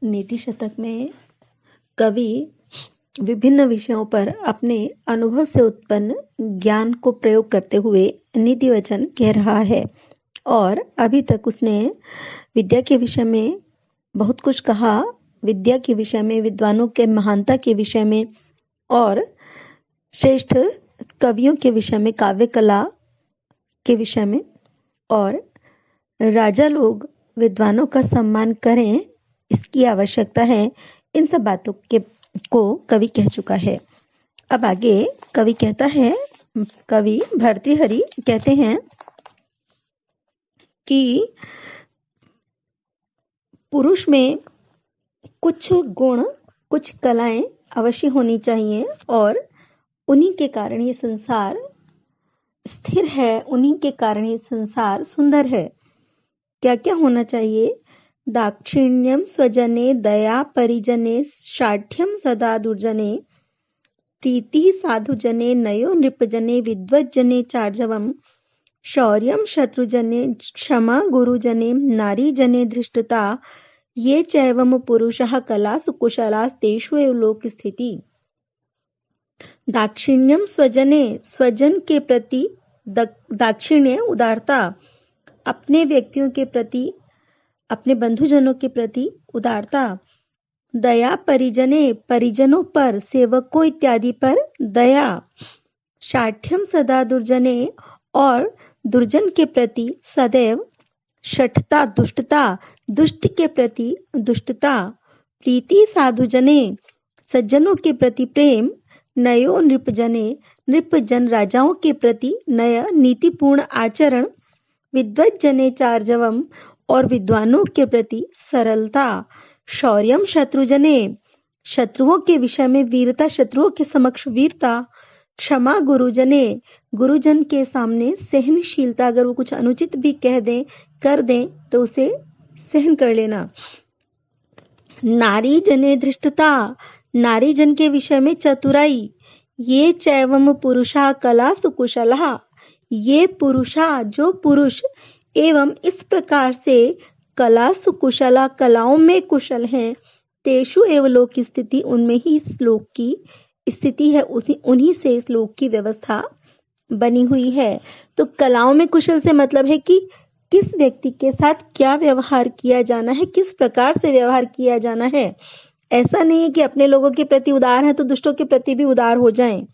नीति शतक में कवि विभिन्न विषयों पर अपने अनुभव से उत्पन्न ज्ञान को प्रयोग करते हुए नीति वचन कह रहा है। और अभी तक उसने विद्या के विषय में बहुत कुछ कहा, विद्या के विषय में, विद्वानों के महानता के विषय में और श्रेष्ठ कवियों के विषय में, काव्य कला के विषय में, और राजा लोग विद्वानों का सम्मान करें इसकी आवश्यकता है। इन सब बातों को कवि कह चुका है। अब आगे कवि कहता है, कवि भर्तृहरि कहते हैं कि पुरुष में कुछ गुण, कुछ कलाएं अवश्य होनी चाहिए और उन्हीं के कारण ये संसार स्थिर है, उन्हीं के कारण ये संसार सुंदर है। क्या क्या होना चाहिए? दाक्षिण्यम स्वजने, दया परिजने, शाठ्यम सदा दुर्जने, प्रीति साधुजने, नयो नृपजने, विद्वज्जने चार्जवम, शौर्यम शत्रुजने, क्षमा गुरुजने, नारीजने धृष्टता, ये चैवम पुरुषः कलासु कुशलास्तेषु एव लोक स्थिति। दाक्षिण्यम स्वजने, स्वजन के प्रति दाक्षिण्य, उदारता, अपने व्यक्तियों के प्रति, अपने बंधुजनों के प्रति उदारता। दया परिजने, परिजनों पर, सेवकों इत्यादि पर दया। शाठ्यम सदा दुर्जने, और दुर्जन के प्रति सदैव शठता, दुष्टता, दुष्ट के प्रति दुष्टता। प्रीति साधुजने, सज्जनों के प्रति प्रेम। नयो नृपजने, नृपजन राजाओं के प्रति नय नीतिपूर्ण आचरण। विद्वज्जने चार्जवम, और विद्वानों के प्रति सरलता। शौर्यम शत्रुजने, शत्रुओं के विषय में वीरता, शत्रुओं के समक्ष वीरता। क्षमा गुरुजने, गुरुजन के सामने सहनशीलता, अगर वो कुछ अनुचित भी कह दें, कर दें तो उसे सहन कर लेना। नारी जने धृष्टता, नारी जन के विषय में चतुराई। ये चैवम पुरुषा कला सुकुशलः, ये पुरुषा, जो पुरुष, एवं इस प्रकार से कला सुकुशला, कलाओं में कुशल हैं, तेषु एव लोक स्थिति, उनमें ही इस लोक की स्थिति है, उन्हीं से इस लोक की व्यवस्था बनी हुई है। तो कलाओं में कुशल से मतलब है कि किस व्यक्ति के साथ क्या व्यवहार किया जाना है, किस प्रकार से व्यवहार किया जाना है। ऐसा नहीं है कि अपने लोगों के प्रति उदार है तो दुष्टों के प्रति भी उदार हो जाएं,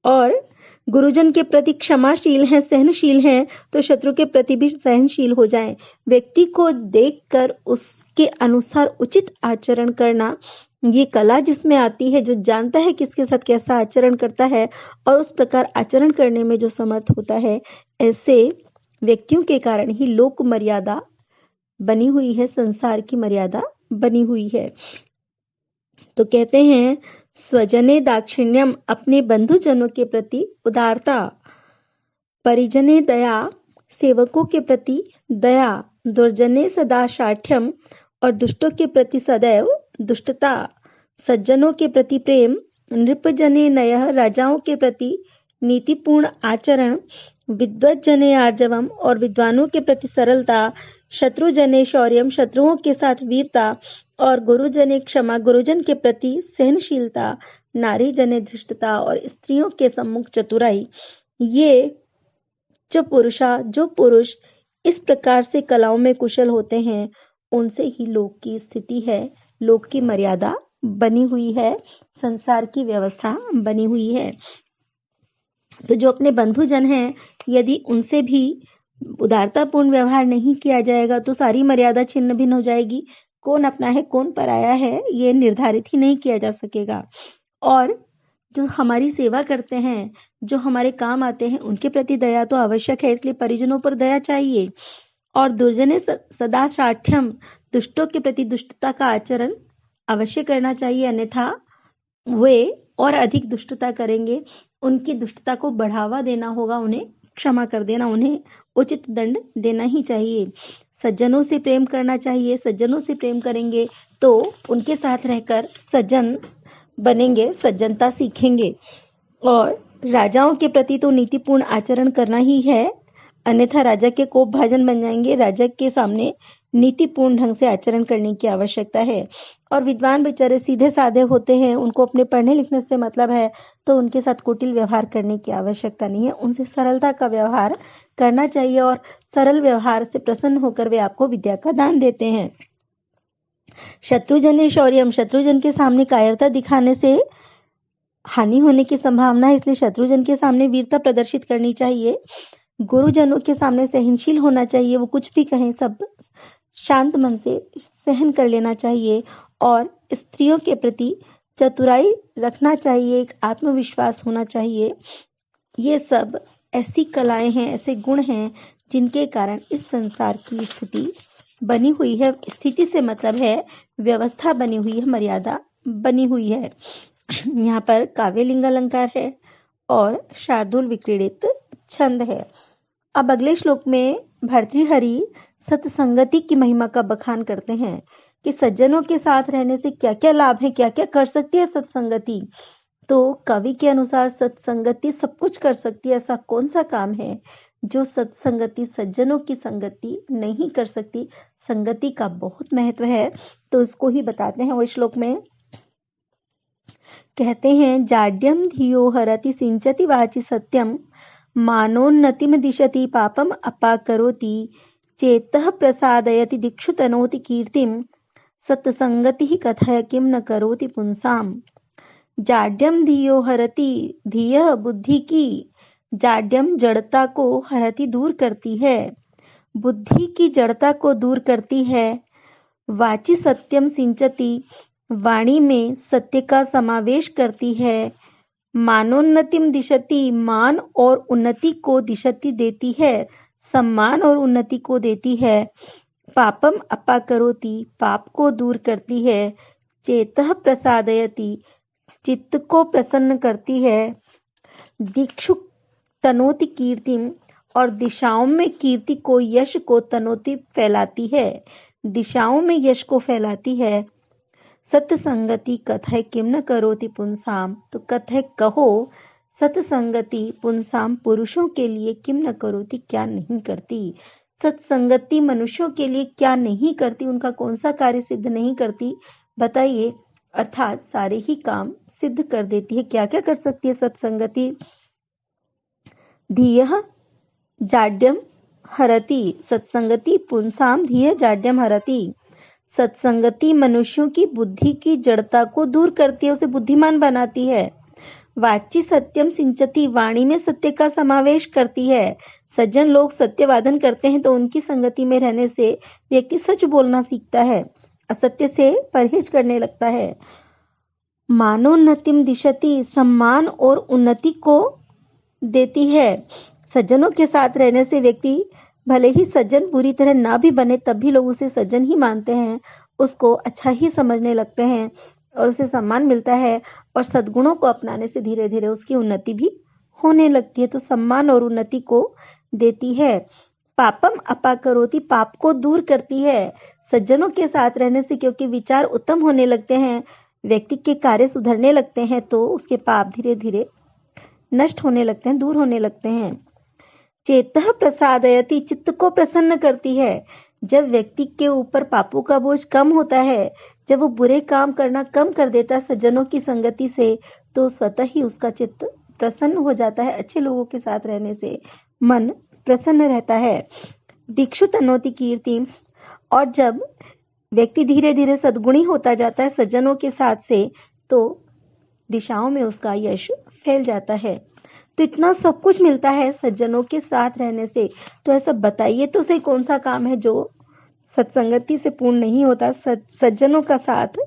और गुरुजन के प्रति क्षमाशील हैं, सहनशील हैं तो शत्रु के प्रति भी सहनशील हो जाएं। व्यक्ति को देखकर उसके अनुसार उचित आचरण करना, ये कला जिसमें आती है, जो जानता है किसके साथ कैसा आचरण करता है और उस प्रकार आचरण करने में जो समर्थ होता है, ऐसे व्यक्तियों के कारण ही लोक मर्यादा बनी हुई है, संसार की मर्यादा बनी हुई है। तो कहते हैं स्वजने दाक्षिण्यम, अपने बंधुजनों के प्रति उदारता। परिजने दया, सेवकों के प्रति दया। दुर्जने सदा शाठ्यम, और दुष्टों के प्रति सदैव दुष्टता। सज्जनों के प्रति प्रेम। नृपजने नयः, राजाओं के प्रति नीतिपूर्ण आचरण। विद्वज्जने आर्जवम, और विद्वानों के प्रति सरलता। शत्रुजने शौर्यम, शत्रुओं के साथ वीरता। और गुरुजने क्षमा, गुरुजन के प्रति सहनशीलता। नारी जने धृष्टता, और स्त्रियों के सम्मुख चतुराई। ये जो पुरुष इस प्रकार से कलाओं में कुशल होते हैं, उनसे ही लोक की स्थिति है, लोक की मर्यादा बनी हुई है, संसार की व्यवस्था बनी हुई है। तो जो अपने बंधुजन हैं, यदि उनसे भी उदारतापूर्ण व्यवहार नहीं किया जाएगा तो सारी मर्यादा छिन्न भिन्न हो जाएगी। कौन अपना है, कौन पराया है, ये निर्धारित ही नहीं किया जा सकेगा। और जो हमारी सेवा करते हैं, जो हमारे काम आते हैं, उनके प्रति दया तो आवश्यक है, इसलिए परिजनों पर दया चाहिए। और दुर्जने सदा शाठ्यम, दुष्टों के प्रति दुष्टता का आचरण अवश्य करना चाहिए, अन्यथा वे और अधिक दुष्टता करेंगे। उनकी दुष्टता को बढ़ावा देना होगा, उन्हें क्षमा कर देना, उन्हें उचित दंड देना ही चाहिए। सज्जनों से प्रेम करना चाहिए, सज्जनों से प्रेम करेंगे तो उनके साथ रहकर सज्जन बनेंगे, सज्जनता सीखेंगे। और राजाओं के प्रति तो नीतिपूर्ण आचरण करना ही है, अन्यथा राजा के कोप भाजन बन जाएंगे, राजा के सामने नीतिपूर्ण ढंग से आचरण करने की आवश्यकता है। और विद्वान बेचारे सीधे साधे होते हैं, उनको अपने पढ़ने लिखने से मतलब है, तो उनके साथ कुटिल व्यवहार करने की आवश्यकता नहीं है। उनसे सरलता का व्यवहार करना चाहिए और सरल व्यवहार से प्रसन्न होकर वे आपको विद्या का दान देते हैं। शत्रुजन शौर्यम, शत्रुजन के सामने कायरता दिखाने से हानि होने की संभावना है, इसलिए शत्रुजन के सामने वीरता प्रदर्शित करनी चाहिए। गुरुजनों के सामने सहनशील होना चाहिए, वो कुछ भी कहें सब शांत मन से सहन कर लेना चाहिए। और स्त्रियों के प्रति चतुराई रखना चाहिए, एक आत्मविश्वास होना चाहिए। ये सब ऐसी कलाएं हैं, ऐसे गुण हैं जिनके कारण इस संसार की स्थिति बनी हुई है। स्थिति से मतलब है व्यवस्था बनी हुई है, मर्यादा बनी हुई है। यहाँ पर काव्यलिंग अलंकार है और शार्दूल विक्रीडित छंद है। अब अगले श्लोक में भर्तृहरि सत्संगति की महिमा का बखान करते हैं कि सज्जनों के साथ रहने से क्या क्या लाभ है, क्या क्या कर सकती है सत्संगति। तो कवि के अनुसार सत्संगति सब कुछ कर सकती है। ऐसा कौन सा काम है जो सत्संगति, सज्जनों की संगति नहीं कर सकती। संगति का बहुत महत्व है, तो इसको ही बताते हैं वो श्लोक में। कहते हैं जाड्यम धियो हरति सिंचति वाचि सत्यम मानोन्नतिम दिशति पापम अपाकरोति चेतः प्रसादयति दिक्षु तनोति कीर्तिम सत्संगति कथय किम न करोति पुंसाम। जाड्यम धियो हरति, धिय बुद्धि की, जाड्यम जड़ता को, हरति दूर करती है, बुद्धि की जड़ता को दूर करती है। वाची सत्यम सिंचति, वाणी में सत्य का समावेश करती है। मानोन्नतिम दिशति, मान और उन्नति को दिशति देती है, सम्मान और उन्नति को देती है। पापम अपाकरोति, पाप को दूर करती है। चेतः प्रसादयति, चित्त को प्रसन्न करती है। दिक्षु तनोति कीर्तिम, और दिशाओं में कीर्ति को, यश को, तनोति फैलाती है, दिशाओं में यश को फैलाती है। सत्संगति कथय किम न करोति पुंसाम, तो कथय कहो सत्संगति पुंसाम, पुरुषों के लिए, किम न करोति क्या नहीं करती। सत्संगति मनुष्यों के लिए क्या नहीं करती, उनका कौन सा कार्य सिद्ध नहीं करती, बताइए। अर्थात सारे ही काम सिद्ध कर देती है। क्या क्या कर सकती है सत्संगति। धियः जाड्यम हरति, सत्संगति पुंसाम धिय जाड्यम हरति। सत्संगति मनुष्यों की बुद्धि की जड़ता को दूर करती है, उसे बुद्धिमान बनाती है। वाची सत्यम सिंचति, वाणी में सत्य का समावेश करती है। सज्जन लोग सत्यवादन करते हैं, तो उनकी संगति में रहने से व्यक्ति सच बोलना सीखता है, असत्य से परहेज करने लगता है। मानोन्नतिम दिशति, सम्मान और उन्नति को देती है। सज्जनों के साथ रहने से व्यक्ति, भले ही सज्जन पूरी तरह ना भी बने, तब भी लोग उसे सज्जन ही मानते हैं, उसको अच्छा ही समझने लगते हैं और उसे सम्मान मिलता है। और सद्गुणों को अपनाने से धीरे धीरे उसकी उन्नति भी होने लगती है, तो सम्मान और उन्नति को देती है। पापम अपाकरोति, पाप को दूर करती है। सज्जनों के साथ रहने से क्योंकि विचार उत्तम होने लगते हैं, व्यक्ति के कार्य सुधरने लगते हैं, तो उसके पाप धीरे धीरे नष्ट होने लगते हैं, दूर होने लगते हैं। चेतः प्रसादयति, चित्त को प्रसन्न करती है। जब व्यक्ति के ऊपर पापों का बोझ कम होता है, जब वो बुरे काम करना कम कर देता है सज्जनों की संगति से, तो स्वतः ही उसका चित्त प्रसन्न हो जाता है। अच्छे लोगों के साथ रहने से मन प्रसन्न रहता है। दिक्षु तनोति कीर्ति, और जब व्यक्ति धीरे धीरे सद्गुणी होता जाता है सज्जनों के साथ से, तो दिशाओं में उसका यश फैल जाता है। तो इतना सब कुछ मिलता है सज्जनों के साथ रहने से। तो ऐसा बताइए तो सही, कौन सा काम है जो सत्संगति से पूर्ण नहीं होता। सज्जनों का साथ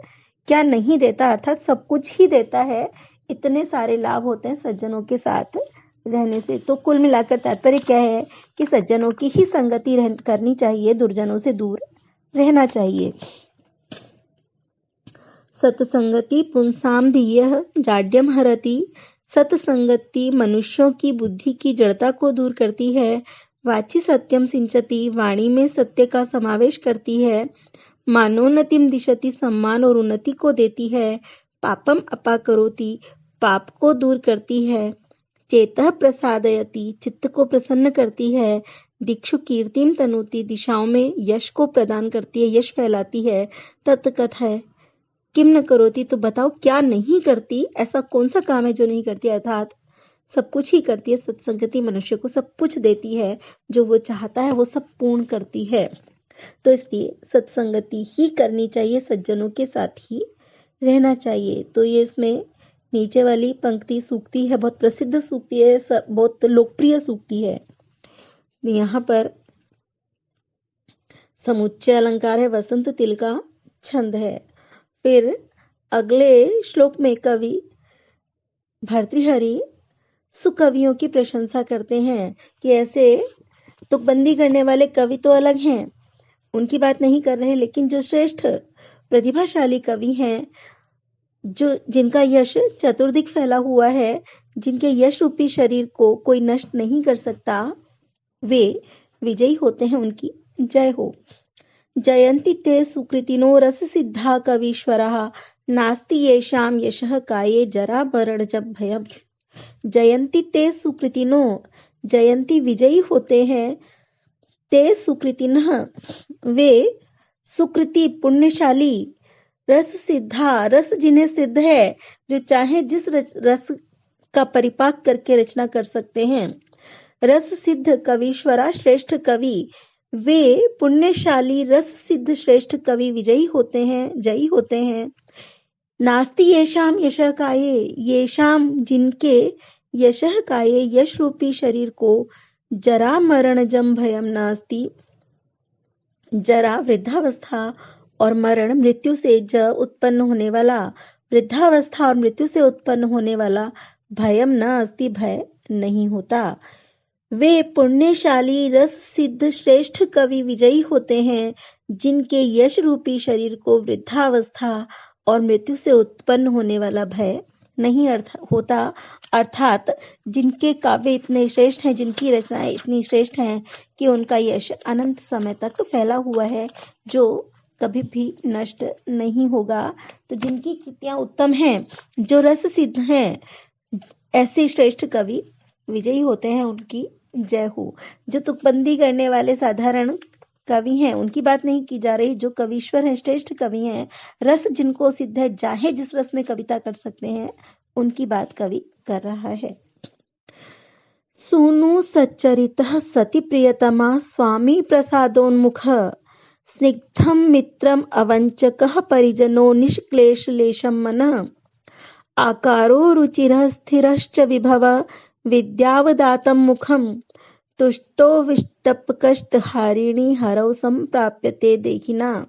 क्या नहीं देता, अर्थात सब कुछ ही देता है। इतने सारे लाभ होते हैं सज्जनों के साथ रहने से। तो कुल मिलाकर तात्पर्य क्या है कि सज्जनों की ही संगति करनी चाहिए, दुर्जनों से दूर रहना चाहिए। सत्संगति पुंसाम धियः जाड्यम हरति, सत्संगति मनुष्यों की बुद्धि की जड़ता को दूर करती है। वाची सत्यम सिंचति, वाणी में सत्य का समावेश करती है। मानोन्नतिम दिशति, सम्मान और उन्नति को देती है। पापम अपाकरोति, पाप को दूर करती है। चेतः प्रसादयति, चित्त को प्रसन्न करती है। दिक्षु कीर्तिम तनोति, दिशाओं में यश को प्रदान करती है, यश फैलाती है। तत्कथ है किम न करोति, तो बताओ क्या नहीं करती, ऐसा कौन सा काम है जो नहीं करती, अर्थात सब कुछ ही करती है। सत्संगति मनुष्य को सब कुछ देती है, जो वो चाहता है वो सब पूर्ण करती है। तो इसलिए सत्संगति ही करनी चाहिए, सज्जनों के साथ ही रहना चाहिए। तो ये इसमें नीचे वाली पंक्ति सूक्ति है, बहुत प्रसिद्ध सूक्ति है, बहुत लोकप्रिय सूक्ति है। यहाँ पर समुच्चय अलंकार है, वसंत तिल का छंद है। फिर अगले श्लोक में कवि भर्तृहरि सुकवियों की प्रशंसा करते हैं कि ऐसे तुकबंदी करने वाले कवि तो अलग हैं, उनकी बात नहीं कर रहे, लेकिन जो श्रेष्ठ प्रतिभाशाली कवि हैं, जो जिनका यश चतुर्दिक फैला हुआ है, जिनके यश रूपी शरीर को कोई नष्ट नहीं कर सकता, वे विजयी होते हैं, उनकी जय हो। जयन्ति ते सुकृतिनो रस सिद्धा कवीश्वरः, नास्ति येषां यशः काये जरा मरणजं भयम्। जयन्ति ते सुकृतिनो, जयंती विजयी होते हैं, ते सुकृतिनः वे सुकृति पुण्यशाली, रस सिद्धा रस जिन्हें सिद्ध है, जो चाहे जिस रस का परिपाक करके रचना कर सकते हैं। रस सिद्ध कवीश्वरा श्रेष्ठ कवि, वे पुण्यशाली रस सिद्ध श्रेष्ठ कवि विजयी होते हैं, जयी होते हैं। नास्ति येषाम यशः काये, येषाम जिनके यशः काये यश रूपी शरीर को जरा मरणजम भयम नास्ति, जरा वृद्धावस्था और मरण मृत्यु से ज उत्पन्न होने वाला, वृद्धावस्था और मृत्यु से उत्पन्न होने वाला भयम न अस्ति, भय नहीं होता। वे पुण्यशाली रस सिद्ध श्रेष्ठ कवि विजयी होते हैं, जिनके यश रूपी शरीर को वृद्धावस्था और मृत्यु से उत्पन्न होने वाला भय नहीं होता। अर्थात जिनके काव्य इतने श्रेष्ठ हैं, जिनकी रचनाएं इतनी श्रेष्ठ हैं कि उनका यश अनंत समय तक फैला हुआ है, जो कभी भी नष्ट नहीं होगा। तो जिनकी कृतियां उत्तम हैं, जो रस सिद्ध हैं, ऐसे श्रेष्ठ कवि विजयी होते हैं, उनकी जय हो। जो तुकबंदी करने वाले साधारण कवि हैं, उनकी बात नहीं की जा रही। जो कवीश्वर हैं, श्रेष्ठ कवि हैं, रस जिनको सिद्ध है, चाहे जिस रस में कविता कर सकते हैं, उनकी बात कवि कर रहा है। सूनु सच्चरितः सति प्रियतमा स्वामी प्रसादोन्मुख, स्निग्धं मित्रम अवंचकः परिजनो निष्क्लेशलेशं मनः, आकारो रुचिरः स्थिरश्च विभव विद्यावदातं मुखम, तुष्टो विष्टपकष्टहारिणी हरौ संप्राप्यते देखिना।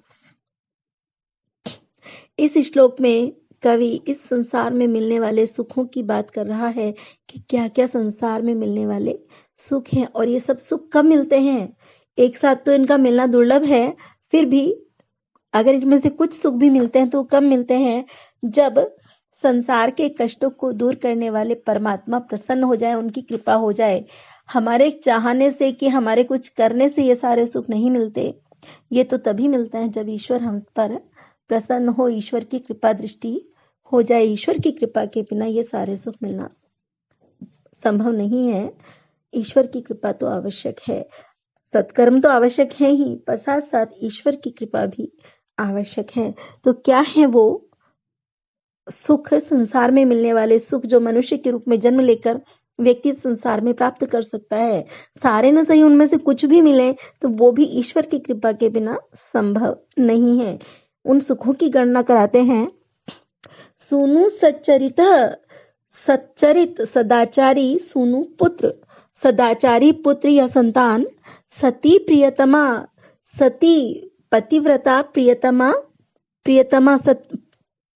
इस श्लोक में कवि इस संसार में मिलने वाले सुखों की बात कर रहा है कि क्या क्या संसार में मिलने वाले सुख हैं, और ये सब सुख कब मिलते हैं। एक साथ तो इनका मिलना दुर्लभ है, फिर भी अगर इनमें से कुछ सुख भी मिलते हैं तो कब मिलते हैं, जब संसार के कष्टों को दूर करने वाले परमात्मा प्रसन्न हो जाए, उनकी कृपा हो जाए। हमारे चाहने से कि हमारे कुछ करने से ये सारे सुख नहीं मिलते, ये तो तभी मिलते हैं जब ईश्वर हम पर प्रसन्न हो, ईश्वर की कृपा दृष्टि हो जाए। ईश्वर की कृपा के बिना ये सारे सुख मिलना संभव नहीं है। ईश्वर की कृपा तो आवश्यक है, सत्कर्म तो आवश्यक है ही, पर साथ साथ ईश्वर की कृपा भी आवश्यक है। तो क्या है वो सुख, संसार में मिलने वाले सुख, जो मनुष्य के रूप में जन्म लेकर व्यक्ति संसार में प्राप्त कर सकता है। सारे न सही, उनमें से कुछ भी मिले तो वो भी ईश्वर की कृपा के बिना संभव नहीं है। उन सुखों की गणना कराते हैं। सूनु सच्चरित, सच्चरित सदाचारी सूनु पुत्र, सदाचारी पुत्र या संतान। सती प्रियतमा, सती पतिव्रता, प्रियतमा प्रियतमा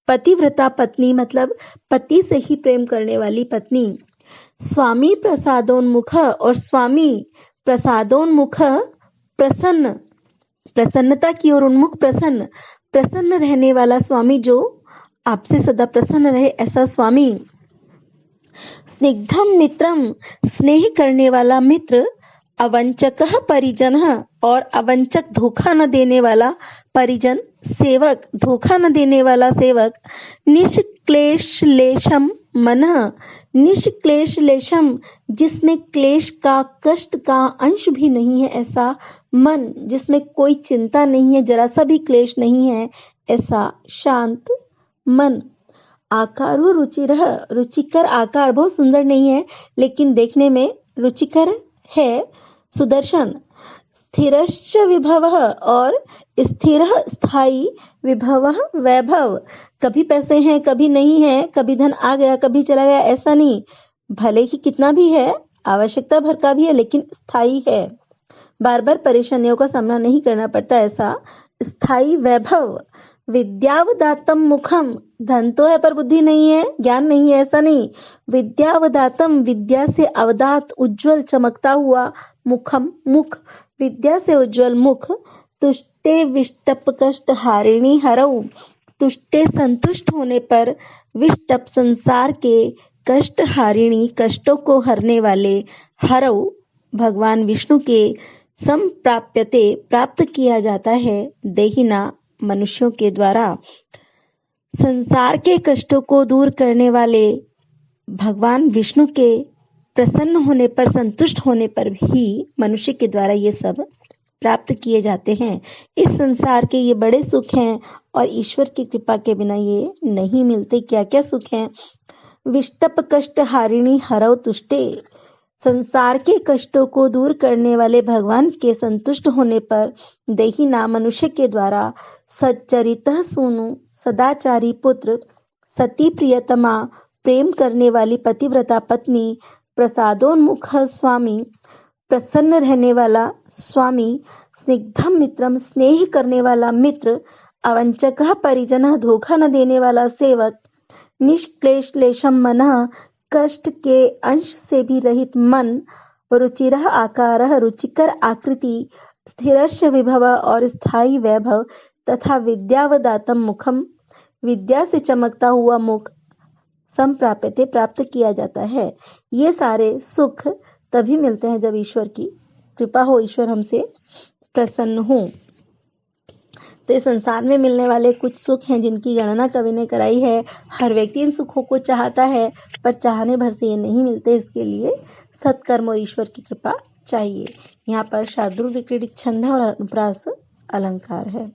पतिव्रता पत्नी, मतलब पति से ही प्रेम करने वाली पत्नी। स्वामी प्रसादोन्मुख, और स्वामी प्रसादोन्मुख प्रसन्न, प्रसन्नता की ओर उन्मुख, प्रसन्न प्रसन्न रहने वाला स्वामी, जो आपसे सदा प्रसन्न रहे, ऐसा स्वामी। स्निग्धम मित्रम, स्नेह करने वाला मित्र। अवंचकः परिजनः, और अवंचक धोखा न देने वाला परिजन, सेवक धोखा न देने वाला सेवक। निष्क्लेशलेशम मनः, निष्क्लेश लेशम, जिसमें क्लेश का, कष्ट का अंश भी नहीं है ऐसा मन, जिसमें कोई चिंता नहीं है, जरा सा भी क्लेश नहीं है ऐसा शांत मन। आकारो रुचिरः, रुचिकर आकार, बहुत सुंदर नहीं है लेकिन देखने में रुचिकर है। सुदर्शन, स्थिरश्च विभवः, और स्थिर स्थाई, विभवः वैभव, कभी पैसे हैं कभी नहीं है, कभी धन आ गया कभी चला गया, ऐसा नहीं, भले ही कितना भी है, आवश्यकता भर का भी है लेकिन स्थाई है, बार बार परेशानियों का सामना नहीं करना पड़ता, ऐसा स्थाई वैभव। विद्यावदातम मुखम, धन तो है पर बुद्धि नहीं है, ज्ञान नहीं है, ऐसा नहीं, विद्यावदातम, विद्या से अवदात, उज्जवल चमकता हुआ, मुखम मुख, विद्या से उज्जवल मुख। तुष्टे विष्टप कष्ट हारिणी हरऊ, तुष्टे संतुष्ट होने पर, विष्टप संसार के, कष्ट हारिणी कष्टों को हरने वाले, हरऊ भगवान विष्णु के, संप्राप्यते प्राप्त किया जाता है, देहिना मनुष्यों के द्वारा। संसार के कष्टों को दूर करने वाले भगवान विष्णु के प्रसन्न होने पर, संतुष्ट होने पर भी मनुष्य के द्वारा ये सब प्राप्त किए जाते हैं। इस संसार के ये बड़े सुख हैं और ईश्वर की कृपा के बिना ये नहीं मिलते। क्या क्या सुख हैं? विष्टप कष्ट हारिणी हरौ तुष्टे, संसार के कष्टों को दूर करने वाले भगवान के संतुष्ट होने पर, देहिना मनुष्य के द्वारा, सच्चरितः सूनु, सदाचारी पुत्र, सती प्रियतमा, प्रेम करने वाली पतिव्रता पत्नी, प्रसादोन्मुख स्वामी, प्रसन्न रहने वाला स्वामी, स्निग्धम मित्रम, स्नेह करने वाला मित्र, अवंचकः परिजनः, धोखा न देने वाला सेवक, निष्क्लेशलेशम मनः, कष्ट के अंश से भी रहित मन, रुचिरः आकारः, रुचिकर आकृति, स्थिरश्च विभव, और स्थायी वैभव, तथा विद्यावदातम मुखम, विद्या से चमकता हुआ मुख, संप्राप्यते प्राप्त किया जाता है। ये सारे सुख तभी मिलते हैं जब ईश्वर की कृपा हो, ईश्वर हमसे प्रसन्न हो। तो इस संसार में मिलने वाले कुछ सुख हैं जिनकी गणना कवि ने कराई है। हर व्यक्ति इन सुखों को चाहता है पर चाहने भर से ये नहीं मिलते, इसके लिए सत्कर्म और ईश्वर की कृपा चाहिए। यहाँ पर शार्दूल विक्रीडित छंद है और अनुप्रास अलंकार है।